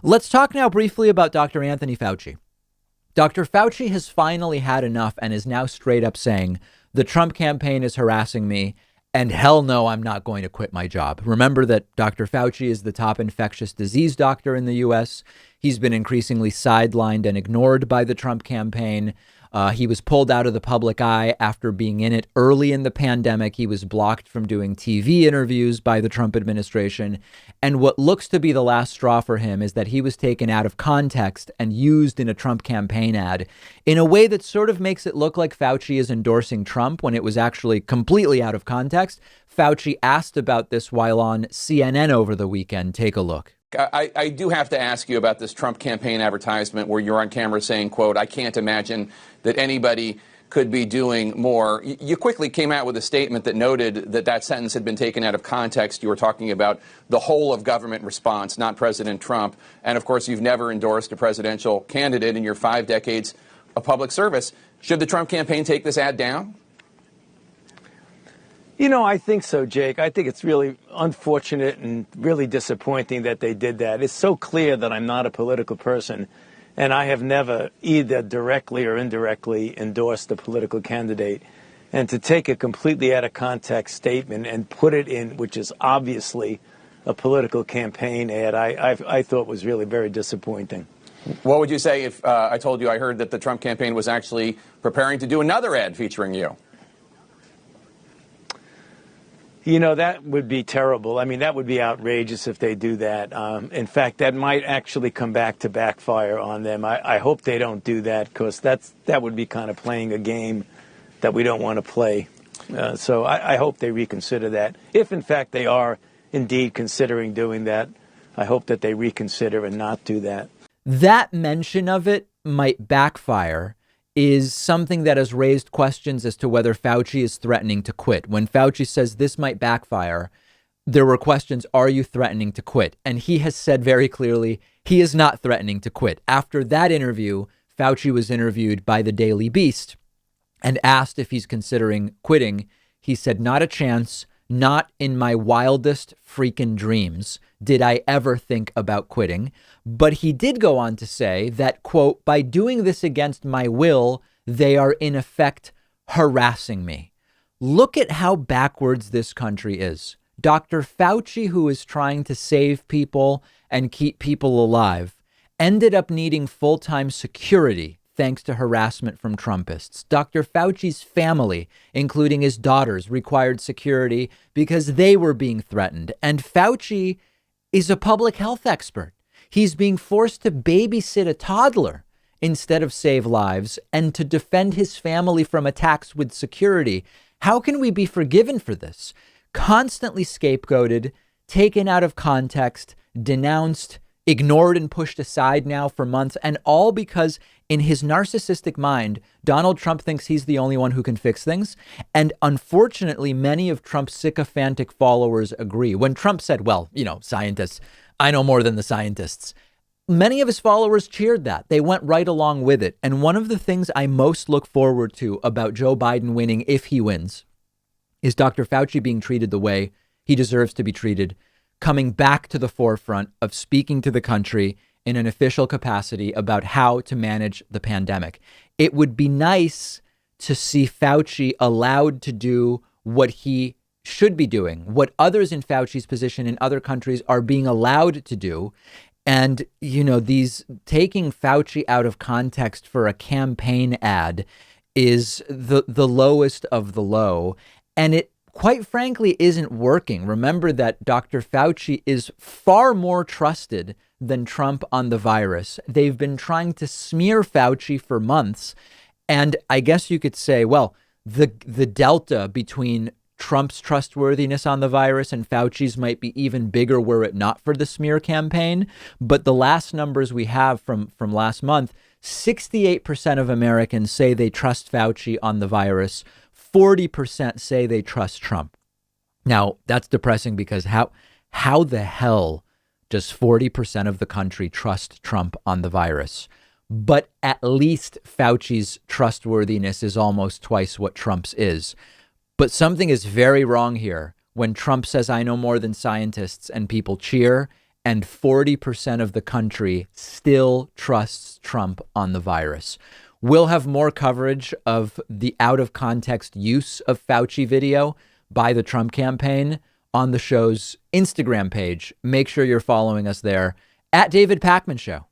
Let's talk now briefly about Dr. Anthony Fauci. Dr. Fauci has finally had enough and is now straight up saying the Trump campaign is harassing me. And hell no, I'm not going to quit my job. Remember that Dr. Fauci is the top infectious disease doctor in the U.S. He's been increasingly sidelined and ignored by the Trump campaign. He was pulled out of the public eye after being in it early in the pandemic. He was blocked from doing TV interviews by the Trump administration. And what looks to be the last straw for him is that he was taken out of context and used in a Trump campaign ad in a way that sort of makes it look like Fauci is endorsing Trump when it was actually completely out of context. Fauci asked about this while on CNN over the weekend. Take a look. I do have to ask you about this Trump campaign advertisement where you're on camera saying, quote, I can't imagine that anybody could be doing more. You quickly came out with a statement that noted that that sentence had been taken out of context. You were talking about the whole of government response, not President Trump. And of course, you've never endorsed a presidential candidate in your 5 decades of public service. Should the Trump campaign take this ad down? You know, I think so, Jake. I think it's really unfortunate and really disappointing that they did that. It's so clear that I'm not a political person, and I have never either directly or indirectly endorsed a political candidate. And to take a completely out of context statement and put it in, which is obviously a political campaign ad, I thought was really very disappointing. What would you say if I told you I heard that the Trump campaign was actually preparing to do another ad featuring you? You know, that would be terrible. I mean, that would be outrageous if they do that. In fact, that might actually come back to backfire on them. I hope they don't do that, because that would be kind of playing a game that we don't want to play. So I hope they reconsider that. If, in fact, they are indeed considering doing that, I hope that they reconsider and not do that. That mention of it might backfire is something that has raised questions as to whether Fauci is threatening to quit. When Fauci says this might backfire, there were questions, are you threatening to quit? And he has said very clearly he is not threatening to quit. After that interview, Fauci was interviewed by the Daily Beast and asked if he's considering quitting. He said, not a chance, not in my wildest freaking dreams did I ever think about quitting. But he did go on to say that, quote, by doing this against my will, they are in effect harassing me. Look at how backwards this country is. Dr. Fauci, who is trying to save people and keep people alive, ended up needing full-time security thanks to harassment from Trumpists. Dr. Fauci's family, including his daughters, required security because they were being threatened. And Fauci is a public health expert. He's being forced to babysit a toddler instead of save lives and to defend his family from attacks with security. How can we be forgiven for this? Constantly scapegoated, taken out of context, denounced, ignored and pushed aside now for months, and all because in his narcissistic mind, Donald Trump thinks he's the only one who can fix things. And unfortunately, many of Trump's sycophantic followers agree. When Trump said, well, you know, scientists, I know more than the scientists, many of his followers cheered that. They went right along with it. And one of the things I most look forward to about Joe Biden winning, if he wins, is Dr. Fauci being treated the way he deserves to be treated, coming back to the forefront of speaking to the country in an official capacity about how to manage the pandemic. It would be nice to see Fauci allowed to do what he should be doing, what others in Fauci's position in other countries are being allowed to do. And, you know, these taking Fauci out of context for a campaign ad is the lowest of the low. And it, quite frankly, isn't working. Remember that Dr. Fauci is far more trusted than Trump on the virus. They've been trying to smear Fauci for months. And I guess you could say, well, the delta between Trump's trustworthiness on the virus and Fauci's might be even bigger were it not for the smear campaign. But the last numbers we have from last month, 68% of Americans say they trust Fauci on the virus. 40% say they trust Trump. Now, that's depressing because how the hell does 40% of the country trust Trump on the virus? But at least Fauci's trustworthiness is almost twice what Trump's is. But something is very wrong here when Trump says, I know more than scientists, and people cheer, and 40% of the country still trusts Trump on the virus. We'll have more coverage of the out of context use of Fauci video by the Trump campaign on the show's Instagram page. Make sure you're following us there at David Pakman Show.